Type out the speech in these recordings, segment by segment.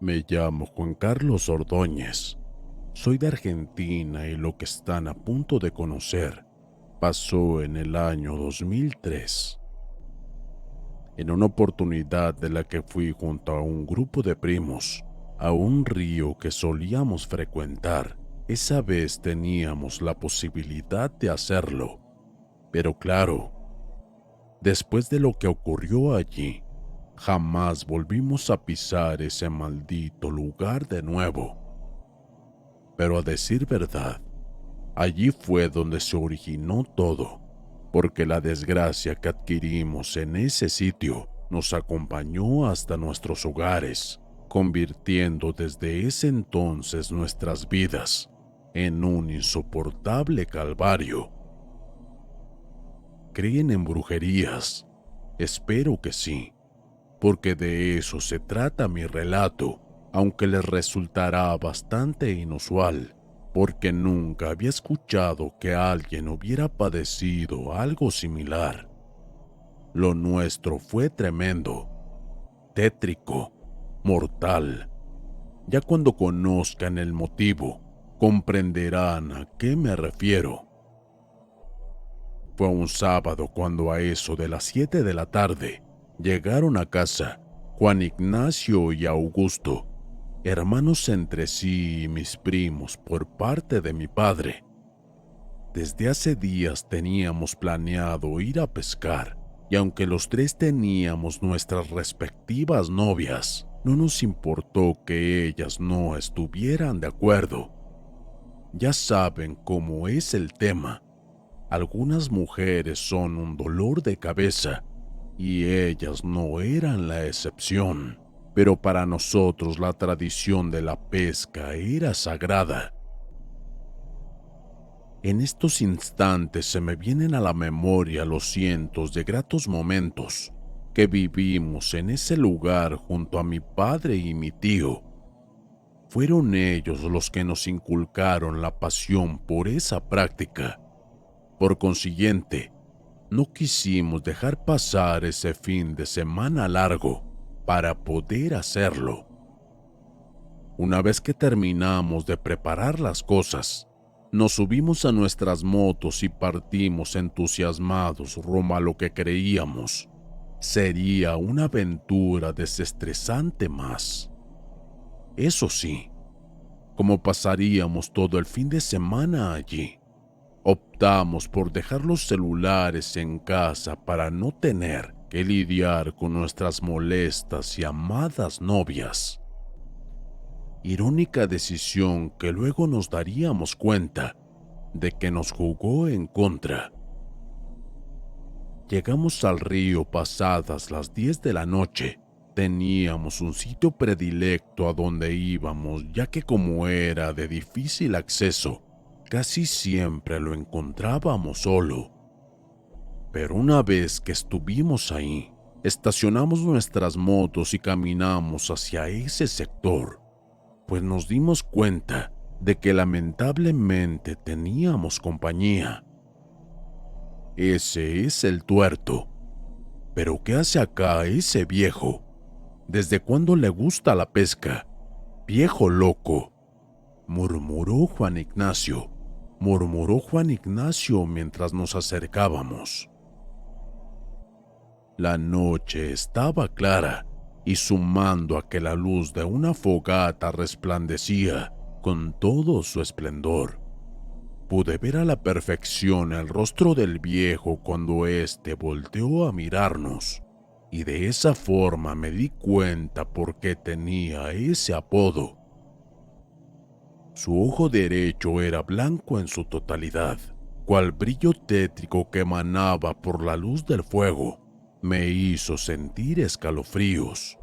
Me llamo Juan Carlos Ordóñez. Soy de Argentina y lo que están a punto de conocer pasó en el año 2003. En una oportunidad de la que fui junto a un grupo de primos a un río que solíamos frecuentar, esa vez teníamos la posibilidad de hacerlo. Pero claro, después de lo que ocurrió allí, jamás volvimos a pisar ese maldito lugar de nuevo. Pero a decir verdad, allí fue donde se originó todo, porque la desgracia que adquirimos en ese sitio nos acompañó hasta nuestros hogares, convirtiendo desde ese entonces nuestras vidas en un insoportable calvario. ¿Creen en brujerías? Espero que sí, porque de eso se trata mi relato, aunque les resultará bastante inusual, porque nunca había escuchado que alguien hubiera padecido algo similar. Lo nuestro fue tremendo, tétrico, mortal. Ya cuando conozcan el motivo, comprenderán a qué me refiero. Fue un sábado cuando a eso de las 7 de la tarde llegaron a casa Juan Ignacio y Augusto, hermanos entre sí y mis primos por parte de mi padre. Desde hace días teníamos planeado ir a pescar, y aunque los tres teníamos nuestras respectivas novias, no nos importó que ellas no estuvieran de acuerdo. Ya saben cómo es el tema. Algunas mujeres son un dolor de cabeza, y ellas no eran la excepción. Pero para nosotros la tradición de la pesca era sagrada. En estos instantes se me vienen a la memoria los cientos de gratos momentos que vivimos en ese lugar junto a mi padre y mi tío. Fueron ellos los que nos inculcaron la pasión por esa práctica. Por consiguiente, no quisimos dejar pasar ese fin de semana largo para poder hacerlo. Una vez que terminamos de preparar las cosas, nos subimos a nuestras motos y partimos entusiasmados rumbo a lo que creíamos sería una aventura desestresante más. Eso sí, como pasaríamos todo el fin de semana allí, optamos por dejar los celulares en casa para no tener que lidiar con nuestras molestas y amadas novias. Irónica decisión que luego nos daríamos cuenta de que nos jugó en contra. Llegamos al río pasadas las 10 de la noche. Teníamos un sitio predilecto a donde íbamos, ya que como era de difícil acceso, casi siempre lo encontrábamos solo. Pero una vez que estuvimos ahí, estacionamos nuestras motos y caminamos hacia ese sector, pues nos dimos cuenta de que lamentablemente teníamos compañía. Ese es el tuerto. ¿Pero qué hace acá ese viejo? ¿Desde cuándo le gusta la pesca? Viejo loco, murmuró Juan Ignacio mientras nos acercábamos. La noche estaba clara y sumando a que la luz de una fogata resplandecía con todo su esplendor, pude ver a la perfección el rostro del viejo cuando éste volteó a mirarnos, y de esa forma me di cuenta por qué tenía ese apodo. Su ojo derecho era blanco en su totalidad, cual brillo tétrico que emanaba por la luz del fuego me hizo sentir escalofríos.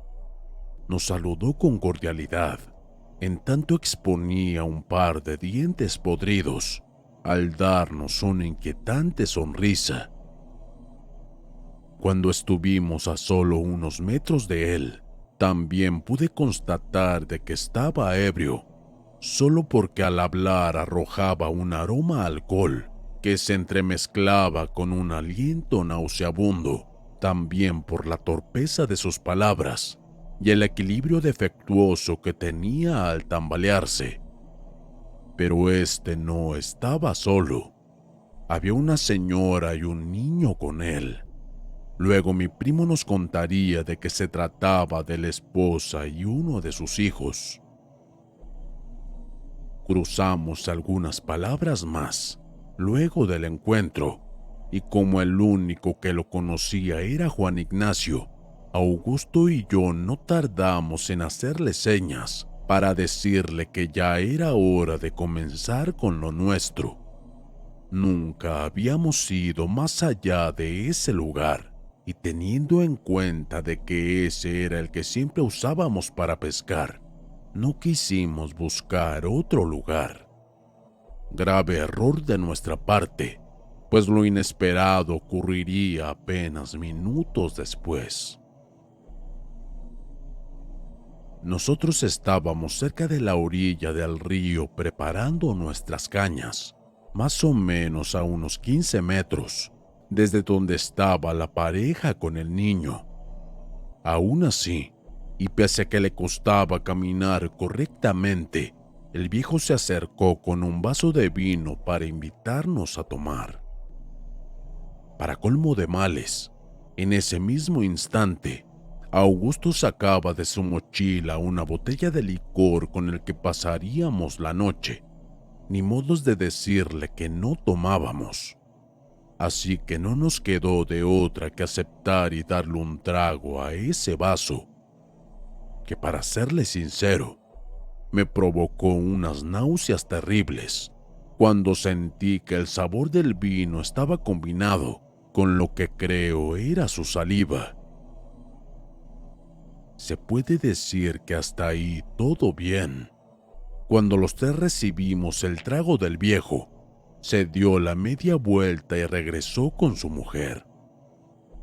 Nos saludó con cordialidad, en tanto exponía un par de dientes podridos, al darnos una inquietante sonrisa. Cuando estuvimos a solo unos metros de él, también pude constatar de que estaba ebrio, solo porque al hablar arrojaba un aroma a alcohol que se entremezclaba con un aliento nauseabundo, también por la torpeza de sus palabras. y el equilibrio defectuoso que tenía al tambalearse. Pero este no estaba solo. Había una señora y un niño con él. Luego mi primo nos contaría de que se trataba de la esposa y uno de sus hijos. Cruzamos algunas palabras más luego del encuentro, y como el único que lo conocía era Juan Ignacio, Augusto y yo no tardamos en hacerle señas para decirle que ya era hora de comenzar con lo nuestro. Nunca habíamos ido más allá de ese lugar, y teniendo en cuenta de que ese era el que siempre usábamos para pescar, no quisimos buscar otro lugar. Grave error de nuestra parte, pues lo inesperado ocurriría apenas minutos después. Nosotros estábamos cerca de la orilla del río preparando nuestras cañas, más o menos a unos 15 metros, desde donde estaba la pareja con el niño. Aún así, y pese a que le costaba caminar correctamente, el viejo se acercó con un vaso de vino para invitarnos a tomar. Para colmo de males, en ese mismo instante, Augusto sacaba de su mochila una botella de licor con el que pasaríamos la noche, ni modos de decirle que no tomábamos. Así que no nos quedó de otra que aceptar y darle un trago a ese vaso, que para serle sincero, me provocó unas náuseas terribles cuando sentí que el sabor del vino estaba combinado con lo que creo era su saliva. Se puede decir que hasta ahí todo bien. Cuando los tres recibimos el trago del viejo, se dio la media vuelta y regresó con su mujer.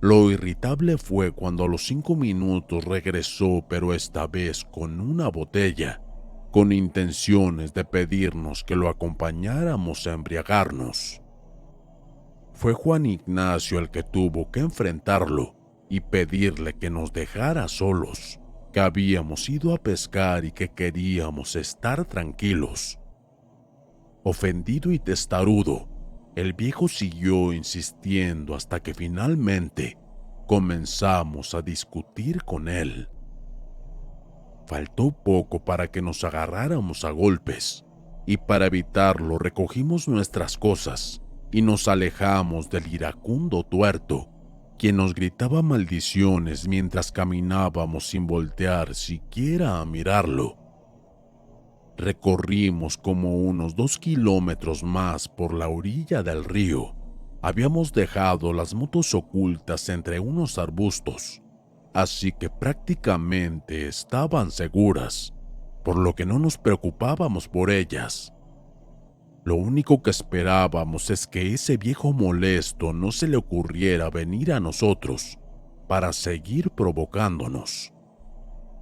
Lo irritable fue cuando a los 5 minutos regresó, pero esta vez con una botella, con intenciones de pedirnos que lo acompañáramos a embriagarnos. Fue Juan Ignacio el que tuvo que enfrentarlo y pedirle que nos dejara solos, que habíamos ido a pescar y que queríamos estar tranquilos. Ofendido y testarudo, el viejo siguió insistiendo hasta que finalmente comenzamos a discutir con él. Faltó poco para que nos agarráramos a golpes, y para evitarlo recogimos nuestras cosas y nos alejamos del iracundo tuerto, quien nos gritaba maldiciones mientras caminábamos sin voltear siquiera a mirarlo. Recorrimos como unos 2 kilómetros más por la orilla del río. Habíamos dejado las motos ocultas entre unos arbustos, así que prácticamente estaban seguras, por lo que no nos preocupábamos por ellas. Lo único que esperábamos es que ese viejo molesto no se le ocurriera venir a nosotros para seguir provocándonos,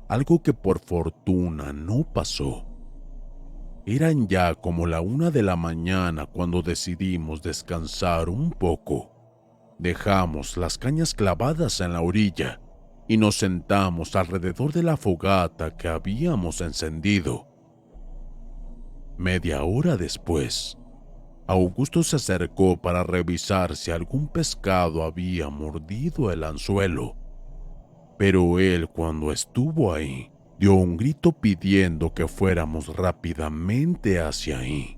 algo que por fortuna no pasó. Eran ya como la 1 de la mañana cuando decidimos descansar un poco. Dejamos las cañas clavadas en la orilla y nos sentamos alrededor de la fogata que habíamos encendido. Media hora después, Augusto se acercó para revisar si algún pescado había mordido el anzuelo, pero él, cuando estuvo ahí, dio un grito pidiendo que fuéramos rápidamente hacia ahí.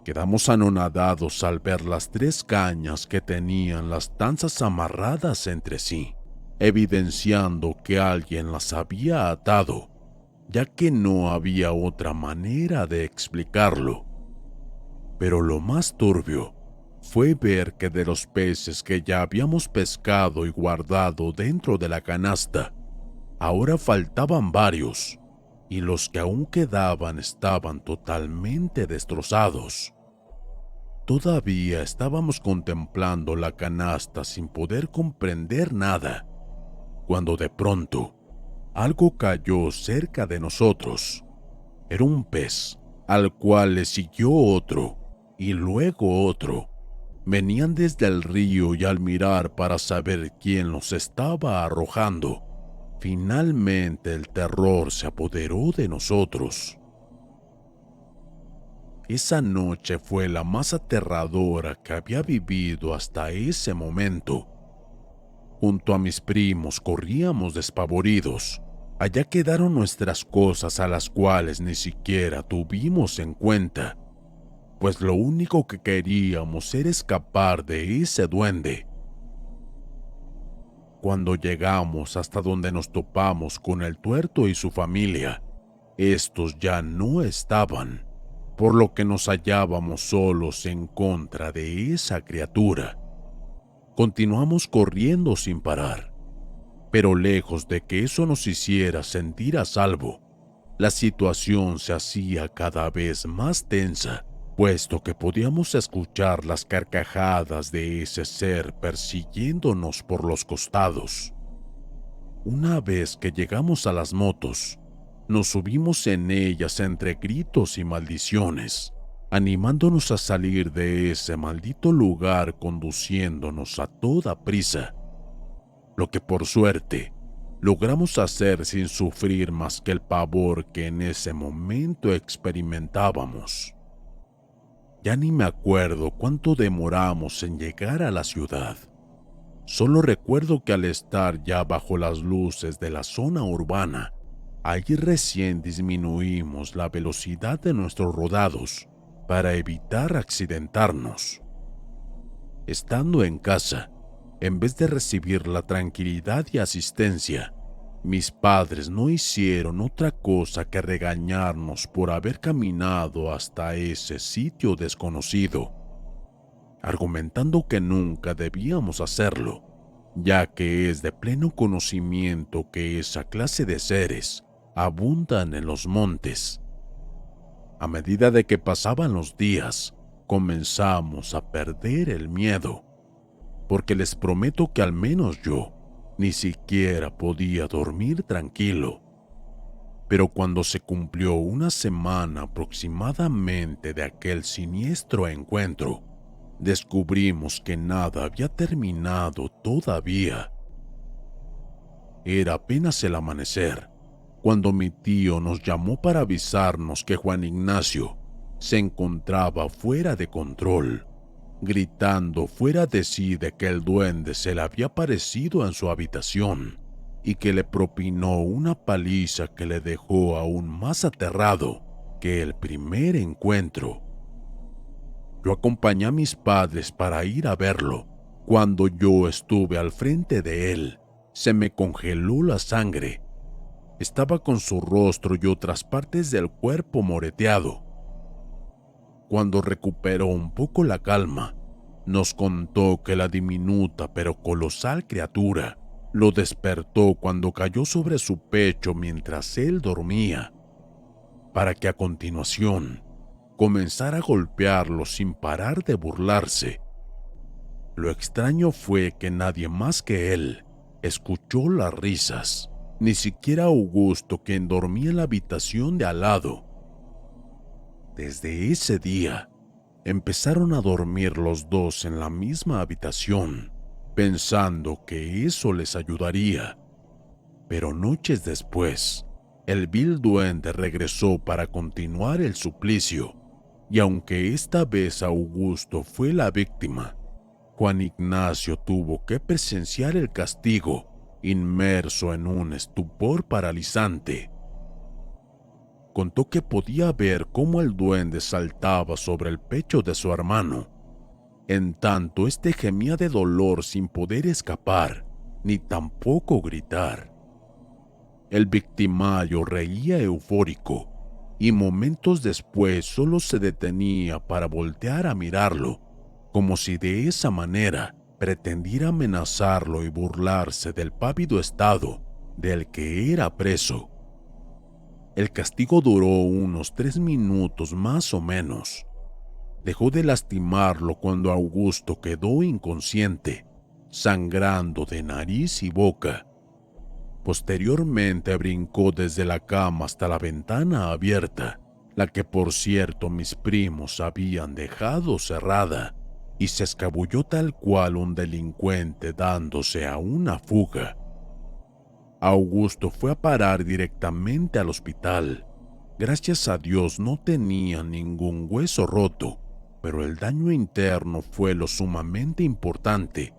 Quedamos anonadados al ver las 3 cañas que tenían las tanzas amarradas entre sí, evidenciando que alguien las había atado, ya que no había otra manera de explicarlo. Pero lo más turbio fue ver que de los peces que ya habíamos pescado y guardado dentro de la canasta, ahora faltaban varios, y los que aún quedaban estaban totalmente destrozados. Todavía estábamos contemplando la canasta sin poder comprender nada, cuando de pronto algo cayó cerca de nosotros. Era un pez, al cual le siguió otro, y luego otro. Venían desde el río y al mirar para saber quién los estaba arrojando, finalmente el terror se apoderó de nosotros. Esa noche fue la más aterradora que había vivido hasta ese momento. Junto a mis primos corríamos despavoridos. Allá quedaron nuestras cosas a las cuales ni siquiera tuvimos en cuenta, pues lo único que queríamos era escapar de ese duende. Cuando llegamos hasta donde nos topamos con el tuerto y su familia, estos ya no estaban, por lo que nos hallábamos solos en contra de esa criatura. Continuamos corriendo sin parar, pero lejos de que eso nos hiciera sentir a salvo, la situación se hacía cada vez más tensa, puesto que podíamos escuchar las carcajadas de ese ser persiguiéndonos por los costados. Una vez que llegamos a las motos, nos subimos en ellas entre gritos y maldiciones, animándonos a salir de ese maldito lugar conduciéndonos a toda prisa, lo que por suerte logramos hacer sin sufrir más que el pavor que en ese momento experimentábamos. Ya ni me acuerdo cuánto demoramos en llegar a la ciudad. Solo recuerdo que al estar ya bajo las luces de la zona urbana, allí recién disminuimos la velocidad de nuestros rodados para evitar accidentarnos. Estando en casa, en vez de recibir la tranquilidad y asistencia, mis padres no hicieron otra cosa que regañarnos por haber caminado hasta ese sitio desconocido, argumentando que nunca debíamos hacerlo, ya que es de pleno conocimiento que esa clase de seres abundan en los montes. A medida de que pasaban los días, comenzamos a perder el miedo, porque les prometo que al menos yo ni siquiera podía dormir tranquilo. Pero cuando se cumplió una semana aproximadamente de aquel siniestro encuentro, descubrimos que nada había terminado todavía. Era apenas el amanecer, cuando mi tío nos llamó para avisarnos que Juan Ignacio se encontraba fuera de control, gritando fuera de sí de que el duende se le había aparecido en su habitación y que le propinó una paliza que le dejó aún más aterrado que el primer encuentro. Yo acompañé a mis padres para ir a verlo. Cuando yo estuve al frente de él, se me congeló la sangre. Estaba con su rostro y otras partes del cuerpo moreteado. Cuando recuperó un poco la calma, nos contó que la diminuta pero colosal criatura lo despertó cuando cayó sobre su pecho mientras él dormía, para que a continuación comenzara a golpearlo sin parar de burlarse. Lo extraño fue que nadie más que él escuchó las risas, ni siquiera Augusto, quien dormía en la habitación de al lado. Desde ese día, empezaron a dormir los dos en la misma habitación, pensando que eso les ayudaría. Pero noches después, el vil duende regresó para continuar el suplicio, y aunque esta vez Augusto fue la víctima, Juan Ignacio tuvo que presenciar el castigo, inmerso en un estupor paralizante. Contó que podía ver cómo el duende saltaba sobre el pecho de su hermano. En tanto, este gemía de dolor sin poder escapar, ni tampoco gritar. El victimario reía eufórico, y momentos después solo se detenía para voltear a mirarlo, como si de esa manera pretendiera amenazarlo y burlarse del pávido estado del que era preso. El castigo duró unos 3 minutos más o menos. Dejó de lastimarlo cuando Augusto quedó inconsciente, sangrando de nariz y boca. Posteriormente brincó desde la cama hasta la ventana abierta, la que por cierto mis primos habían dejado cerrada, y se escabulló tal cual un delincuente dándose a una fuga. Augusto fue a parar directamente al hospital. Gracias a Dios no tenía ningún hueso roto, pero el daño interno fue lo sumamente importante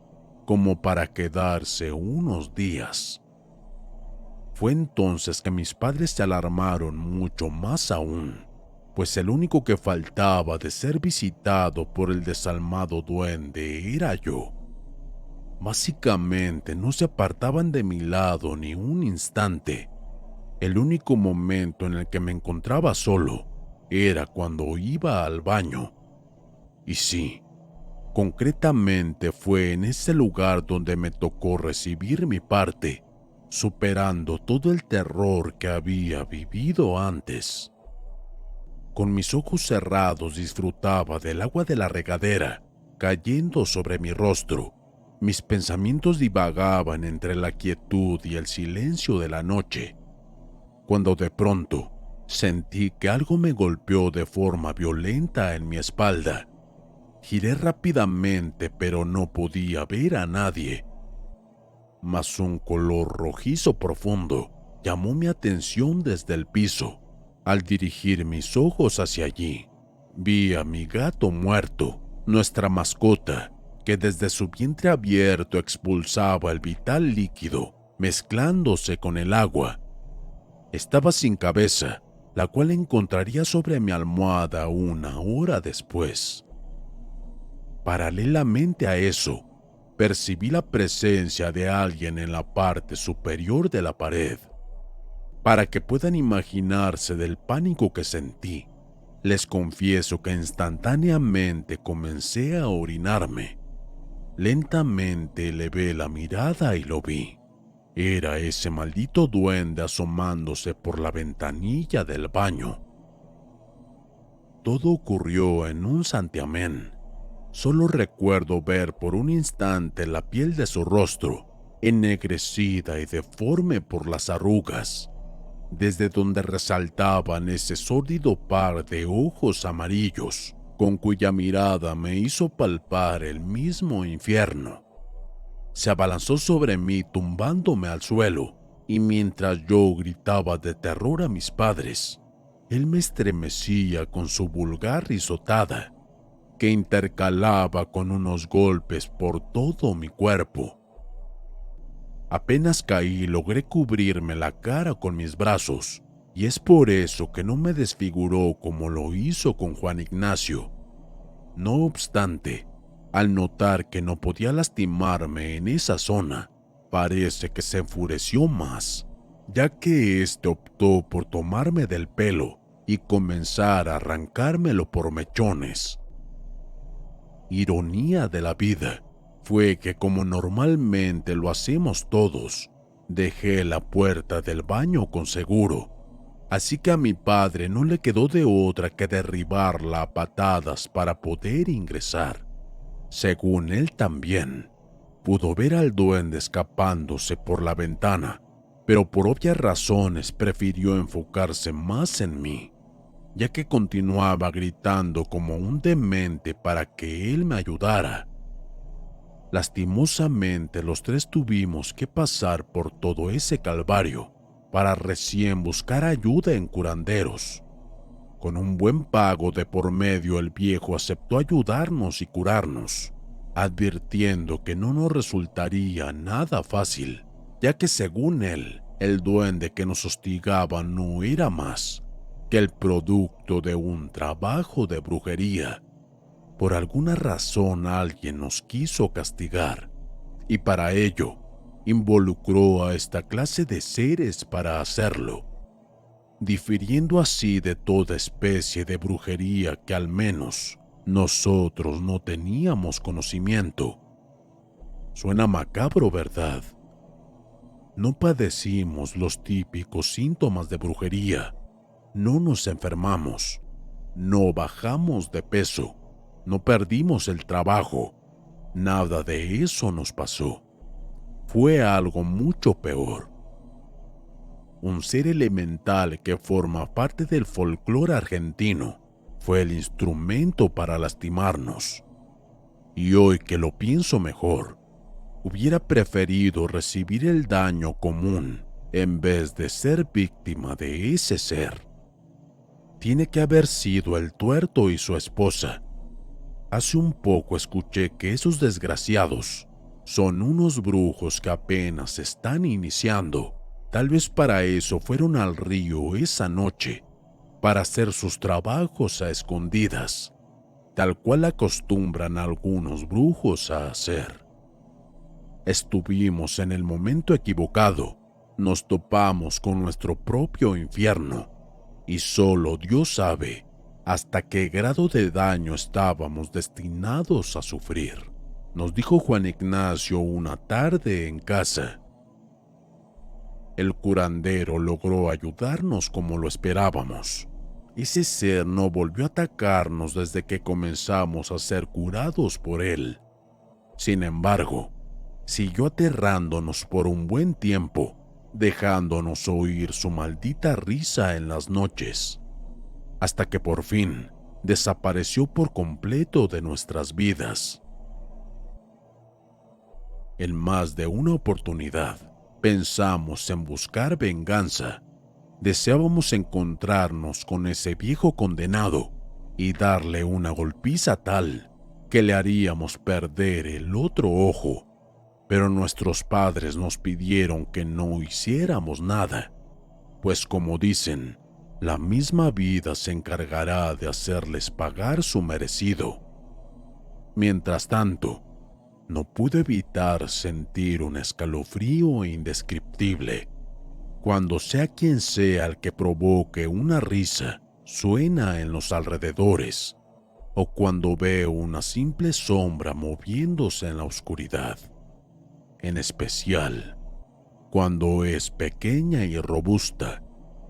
como para quedarse unos días. Fue entonces que mis padres se alarmaron mucho más aún, pues el único que faltaba de ser visitado por el desalmado duende era yo. Básicamente no se apartaban de mi lado ni un instante. El único momento en el que me encontraba solo era cuando iba al baño. Y sí, concretamente fue en ese lugar donde me tocó recibir mi parte, superando todo el terror que había vivido antes. Con mis ojos cerrados disfrutaba del agua de la regadera cayendo sobre mi rostro. Mis pensamientos divagaban entre la quietud y el silencio de la noche, cuando de pronto sentí que algo me golpeó de forma violenta en mi espalda. Giré rápidamente, pero no podía ver a nadie. Mas un color rojizo profundo llamó mi atención desde el piso. Al dirigir mis ojos hacia allí, vi a mi gato muerto, nuestra mascota, que desde su vientre abierto expulsaba el vital líquido, mezclándose con el agua. Estaba sin cabeza, la cual encontraría sobre mi almohada una hora después. Paralelamente a eso, percibí la presencia de alguien en la parte superior de la pared. Para que puedan imaginarse del pánico que sentí, les confieso que instantáneamente comencé a orinarme. Lentamente elevé la mirada y lo vi. Era ese maldito duende asomándose por la ventanilla del baño. Todo ocurrió en un santiamén. Solo recuerdo ver por un instante la piel de su rostro, ennegrecida y deforme por las arrugas, desde donde resaltaban ese sórdido par de ojos amarillos, con cuya mirada me hizo palpar el mismo infierno. Se abalanzó sobre mí tumbándome al suelo, y mientras yo gritaba de terror a mis padres, él me estremecía con su vulgar risotada, que intercalaba con unos golpes por todo mi cuerpo. Apenas caí logré cubrirme la cara con mis brazos, y es por eso que no me desfiguró como lo hizo con Juan Ignacio. No obstante, al notar que no podía lastimarme en esa zona, parece que se enfureció más, ya que éste optó por tomarme del pelo y comenzar a arrancármelo por mechones. Ironía de la vida fue que, como normalmente lo hacemos todos, dejé la puerta del baño con seguro, así que a mi padre no le quedó de otra que derribarla a patadas para poder ingresar. Según él también, pudo ver al duende escapándose por la ventana, pero por obvias razones prefirió enfocarse más en mí, ya que continuaba gritando como un demente para que él me ayudara. Lastimosamente, los tres tuvimos que pasar por todo ese calvario para recién buscar ayuda en curanderos. Con un buen pago de por medio, el viejo aceptó ayudarnos y curarnos, advirtiendo que no nos resultaría nada fácil, ya que según él, el duende que nos hostigaba no era más que el producto de un trabajo de brujería. Por alguna razón alguien nos quiso castigar, y para ello involucró a esta clase de seres para hacerlo, difiriendo así de toda especie de brujería que al menos nosotros no teníamos conocimiento. Suena macabro, ¿verdad? No padecimos los típicos síntomas de brujería, no nos enfermamos, no bajamos de peso, no perdimos el trabajo, nada de eso nos pasó. Fue algo mucho peor. Un ser elemental que forma parte del folclore argentino fue el instrumento para lastimarnos. Y hoy que lo pienso mejor, hubiera preferido recibir el daño común en vez de ser víctima de ese ser. Tiene que haber sido el tuerto y su esposa. Hace un poco escuché que esos desgraciados son unos brujos que apenas están iniciando. Tal vez para eso fueron al río esa noche, para hacer sus trabajos a escondidas, tal cual acostumbran algunos brujos a hacer. Estuvimos en el momento equivocado, nos topamos con nuestro propio infierno, y solo Dios sabe hasta qué grado de daño estábamos destinados a sufrir, nos dijo Juan Ignacio una tarde en casa. El curandero logró ayudarnos como lo esperábamos. Ese ser no volvió a atacarnos desde que comenzamos a ser curados por él. Sin embargo, siguió aterrándonos por un buen tiempo, dejándonos oír su maldita risa en las noches, hasta que por fin desapareció por completo de nuestras vidas. En más de una oportunidad, pensamos en buscar venganza. Deseábamos encontrarnos con ese viejo condenado y darle una golpiza tal que le haríamos perder el otro ojo, pero nuestros padres nos pidieron que no hiciéramos nada, pues como dicen, la misma vida se encargará de hacerles pagar su merecido. Mientras tanto, no pude evitar sentir un escalofrío indescriptible cuando sea quien sea el que provoque una risa suena en los alrededores, o cuando veo una simple sombra moviéndose en la oscuridad. En especial, cuando es pequeña y robusta,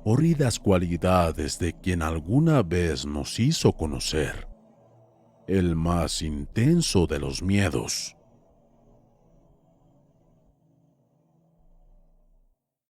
horridas cualidades de quien alguna vez nos hizo conocer. El más intenso de los miedos